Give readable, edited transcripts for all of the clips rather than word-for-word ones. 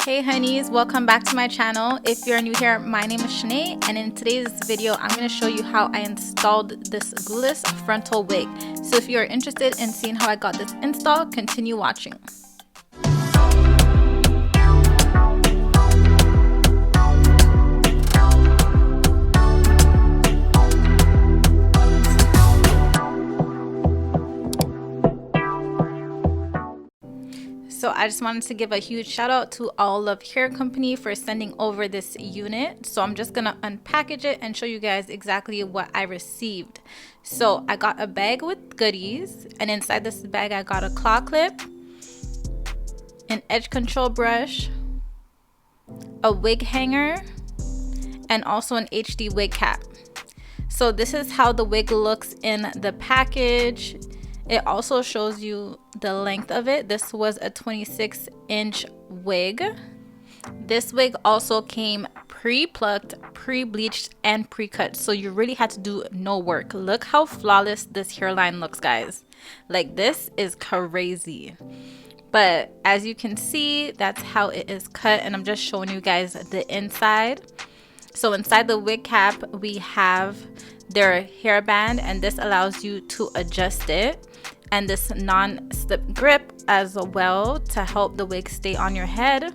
Hey honeys, welcome back to my channel. If you're new here, my name is Shanae, and in today's video I'm going to show you how I installed this glueless frontal wig. So if you're interested in seeing how I got this installed, continue watching. So I just wanted to give a huge shout out to ALLOVE Hair Company for sending over this unit. So I'm just gonna unpackage it and show you guys exactly what I received. So I got a bag with goodies, and inside this bag I got a claw clip, an edge control brush, a wig hanger, and also an HD wig cap. So this is how the wig looks in the package. It also shows you the length of it. This was a 26-inch wig. This wig also came pre-plucked, pre-bleached, and pre-cut. So you really had to do no work. Look how flawless this hairline looks, guys. Like, this is crazy. But as you can see, that's how it is cut. And I'm just showing you guys the inside. So inside the wig cap, we have their hairband, and this allows you to adjust it, and this non-slip grip as well to help the wig stay on your head.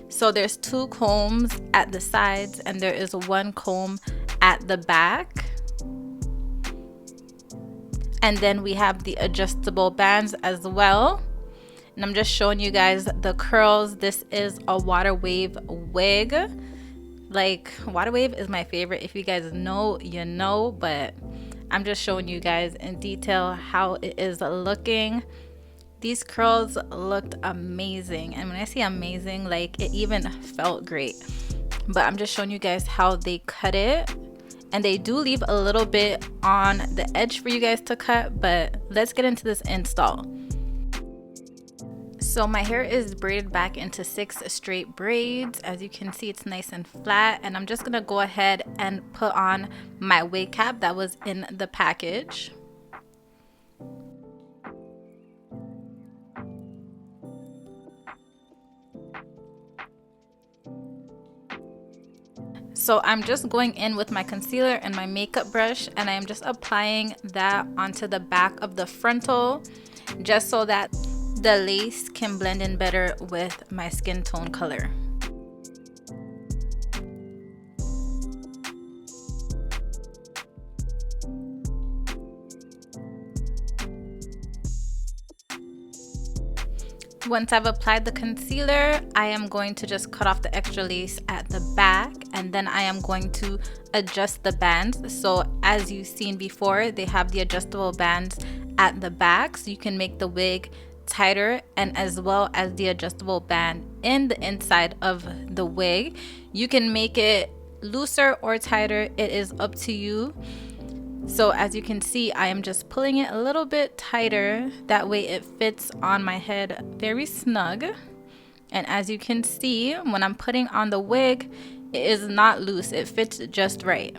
So there's two combs at the sides, and there is one comb at the back, and then we have the adjustable bands as well. And I'm just showing you guys the curls. This is a water wave wig. Like, water wave is my favorite. If you guys know, you know, but I'm just showing you guys in detail how it is looking. These curls looked amazing, and when I say amazing, like, it even felt great. But I'm just showing you guys how they cut it, and they do leave a little bit on the edge for you guys to cut. But let's get into this install. So my hair is braided back into 6 straight braids. As you can see, it's nice and flat, and I'm just gonna go ahead and put on my wig cap that was in the package. So I'm just going in with my concealer and my makeup brush, and I am just applying that onto the back of the frontal, just so that the lace can blend in better with my skin tone color. Once I've applied the concealer, I am going to just cut off the extra lace at the back, and then I am going to adjust the bands. So as you've seen before, they have the adjustable bands at the back, so you can make the wig tighter, and as well as the adjustable band in the inside of the wig. You can make it looser or tighter, it is up to you. So as you can see, I am just pulling it a little bit tighter, that way it fits on my head very snug. And as you can see, when I'm putting on the wig, it is not loose, it fits just right.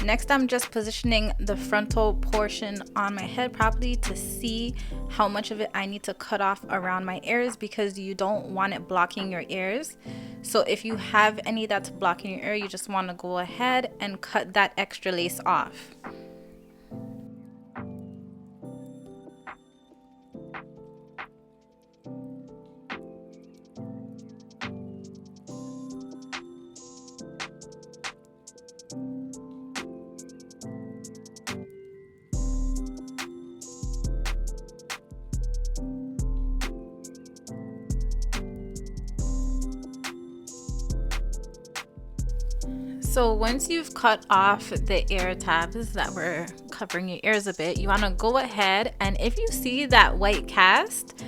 Next, I'm just positioning the frontal portion on my head properly to see how much of it I need to cut off around my ears, because you don't want it blocking your ears. So if you have any that's blocking your ear, you just want to go ahead and cut that extra lace off. So once you've cut off the ear tabs that were covering your ears a bit, you want to go ahead, and if you see that white cast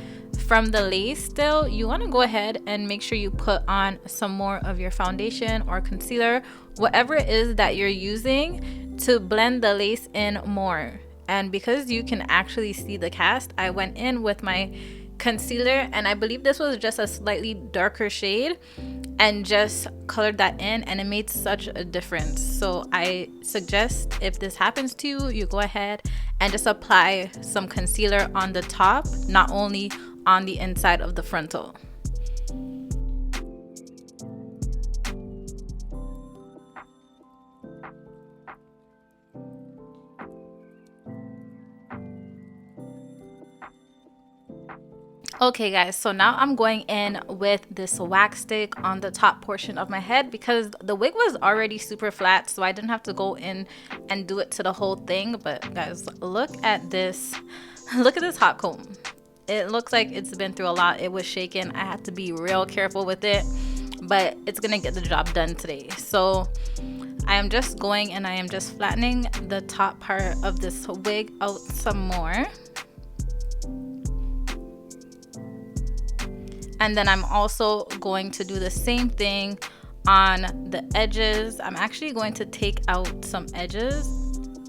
from the lace still, you want to go ahead and make sure you put on some more of your foundation or concealer, whatever it is that you're using, to blend the lace in more. And because you can actually see the cast, I went in with my concealer, and I believe this was just a slightly darker shade, and just colored that in, and it made such a difference. So I suggest, if this happens to you, you go ahead and just apply some concealer on the top, not only on the inside of the frontal. Okay guys, so now I'm going in with this wax stick on the top portion of my head because the wig was already super flat, so I didn't have to go in and do it to the whole thing. But guys, look at this. Look at this hot comb. It looks like it's been through a lot. It was shaken. I had to be real careful with it, but it's gonna get the job done today. So I am just going and I am just flattening the top part of this wig out some more. And then I'm also going to do the same thing on the edges. I'm actually going to take out some edges,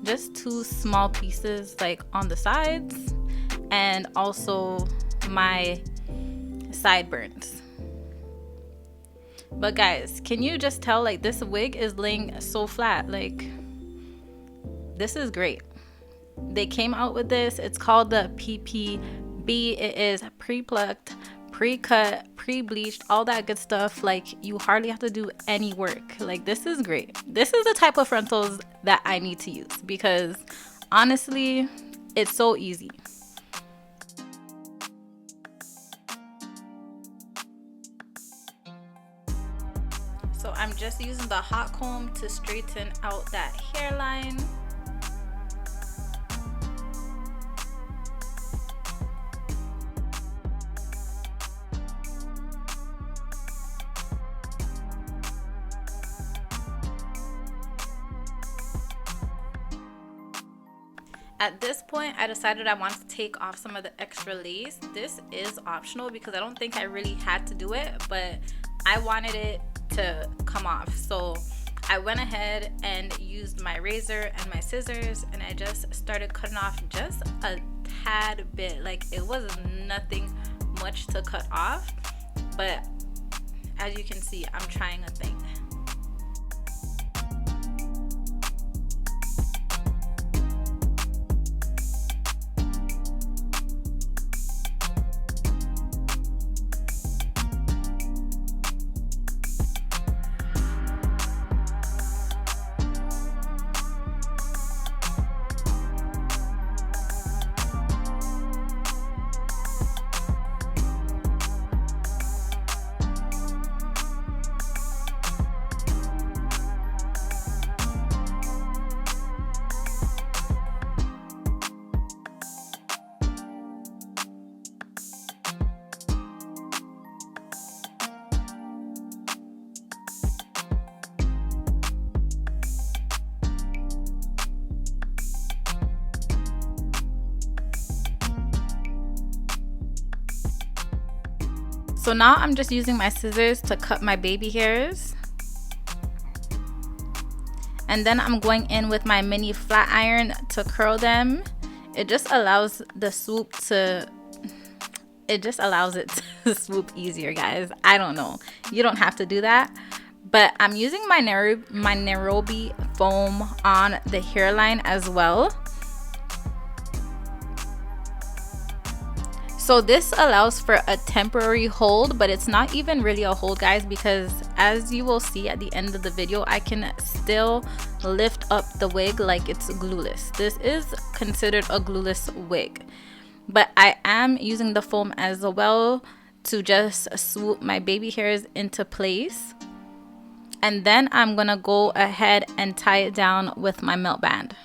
just 2 small pieces like on the sides, and also my sideburns. But guys, can you just tell, like, this wig is laying so flat? Like, this is great. They came out with this. It's called the PPB. It is pre-plucked, pre-cut, pre-bleached, all that good stuff. Like, you hardly have to do any work. Like, this is great. This is the type of frontals that I need to use because honestly, it's so easy. So I'm just using the hot comb to straighten out that hairline. At this point, I decided I wanted to take off some of the extra lace. This is optional because I don't think I really had to do it, but I wanted it to come off. So I went ahead and used my razor and my scissors, and I just started cutting off just a tad bit. Like, it was nothing much to cut off, but as you can see, I'm trying a thing. So now I'm just using my scissors to cut my baby hairs. And then I'm going in with my mini flat iron to curl them. It just allows the swoop to, it just allows it to swoop easier, guys. I don't know. You don't have to do that. But I'm using my Nairobi foam on the hairline as well. So this allows for a temporary hold, but it's not even really a hold, guys, because as you will see at the end of the video, I can still lift up the wig like it's glueless. This is considered a glueless wig, but I am using the foam as well to just swoop my baby hairs into place. And then I'm gonna go ahead and tie it down with my melt band.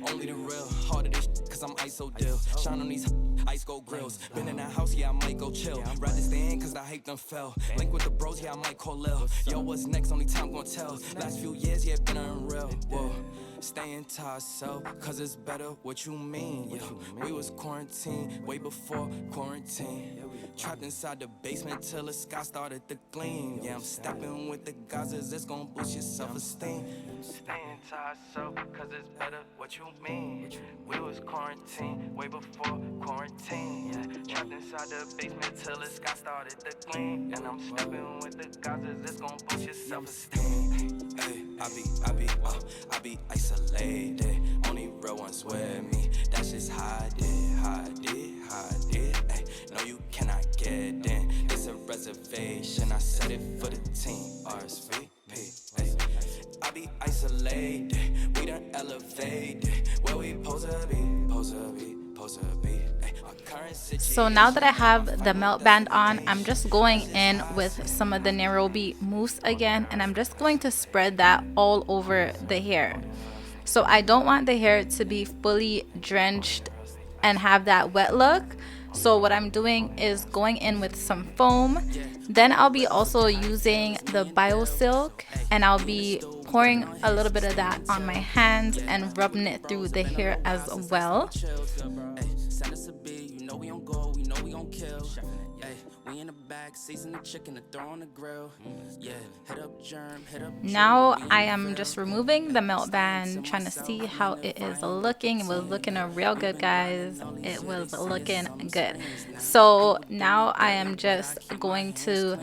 Only the real, hard of this cause I'm ISO deal. Shine on these ice gold grills. Been in that house, yeah, I might go chill. Rather stay in cause I hate them fell. Link with the bros, yeah, I might call Lil. Yo, what's next? Only time gonna tell. Last few years, yeah, been unreal. Whoa. Staying to ourselves, cause it's better what you mean. Yeah, we was quarantined way before quarantine. Trapped inside the basement till the sky started to gleam. Yeah, I'm stepping with the Gauzes, it's gonna boost your self-esteem. Staying to ourselves, cause it's better what you mean. We was quarantined way before quarantine. Yeah, trapped inside the basement till the sky started to gleam. And I'm stepping with the Gauzes, it's gonna boost your self-esteem. Hey, I be isolated. Only real ones with me. That's just how I did. Ay, no, you cannot get in. It's a reservation. I said it for the team. RSVP. Ay, I be isolated. We done elevated. Where we supposed to be. So now that I have the melt band on, I'm just going in with some of the Nairobi mousse again, and I'm just going to spread that all over the hair. So I don't want the hair to be fully drenched and have that wet look. So what I'm doing is going in with some foam. Then I'll be also using the BioSilk, and I'll be pouring a little bit of that on my hands and rubbing it through the hair as well. Now I am just removing the melt band, trying to see how it is looking. It was looking real good, guys. It was looking good. So now I am just going to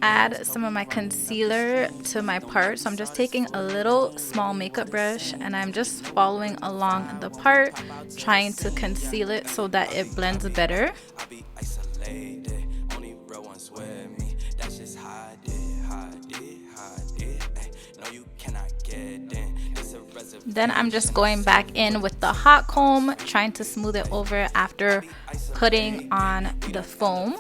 add some of my concealer to my part. So I'm just taking a little small makeup brush and I'm just following along the part, trying to conceal it so that it blends better. Then I'm just going back in with the hot comb, trying to smooth it over after putting on the foam.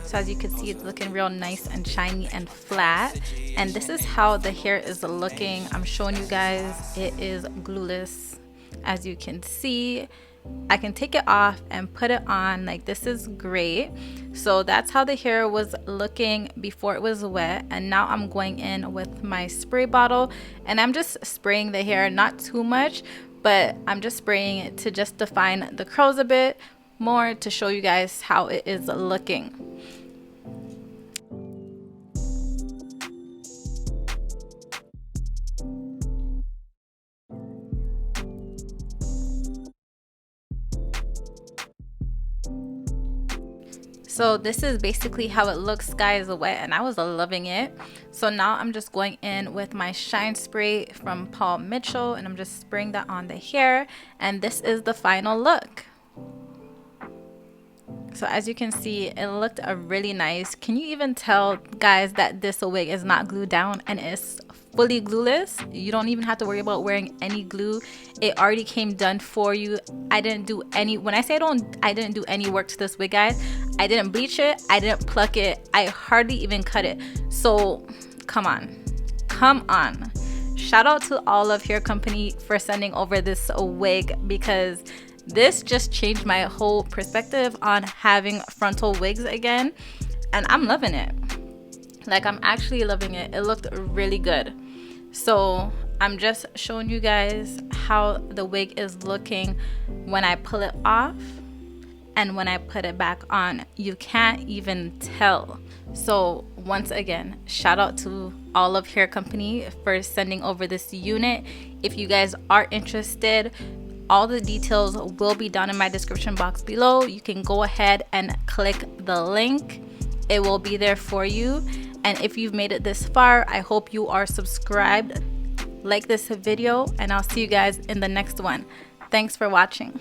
So as you can see, it's looking real nice and shiny and flat. And this is how the hair is looking. I'm showing you guys, it is glueless. As you can see, I can take it off and put it on. Like, this is great. So that's how the hair was looking before it was wet. And now I'm going in with my spray bottle and I'm just spraying the hair, not too much, but I'm just spraying it to just define the curls a bit more, to show you guys how it is looking. So this is basically how it looks, guys, wet, and I was loving it. So now I'm just going in with my shine spray from Paul Mitchell and I'm just spraying that on the hair, and this is the final look. So as you can see, it looked really nice. Can you even tell, guys, that this wig is not glued down and it's fully glueless? You don't even have to worry about wearing any glue. It already came done for you. I didn't do any, when I say I didn't do any work to this wig, guys. I didn't bleach it, I didn't pluck it, I hardly even cut it. So come on. Shout out to ALLOVE Hair Company for sending over this wig, because this just changed my whole perspective on having frontal wigs again, and I'm loving it. Like, I'm actually loving it. It looked really good. So I'm just showing you guys how the wig is looking when I pull it off and when I put it back on. You can't even tell. So once again, shout out to ALLOVE Hair Company for sending over this unit. If you guys are interested, all the details will be down in my description box below. You can go ahead and click the link. It will be there for you. And if you've made it this far, I hope you are subscribed. Like this video, and I'll see you guys in the next one. Thanks for watching.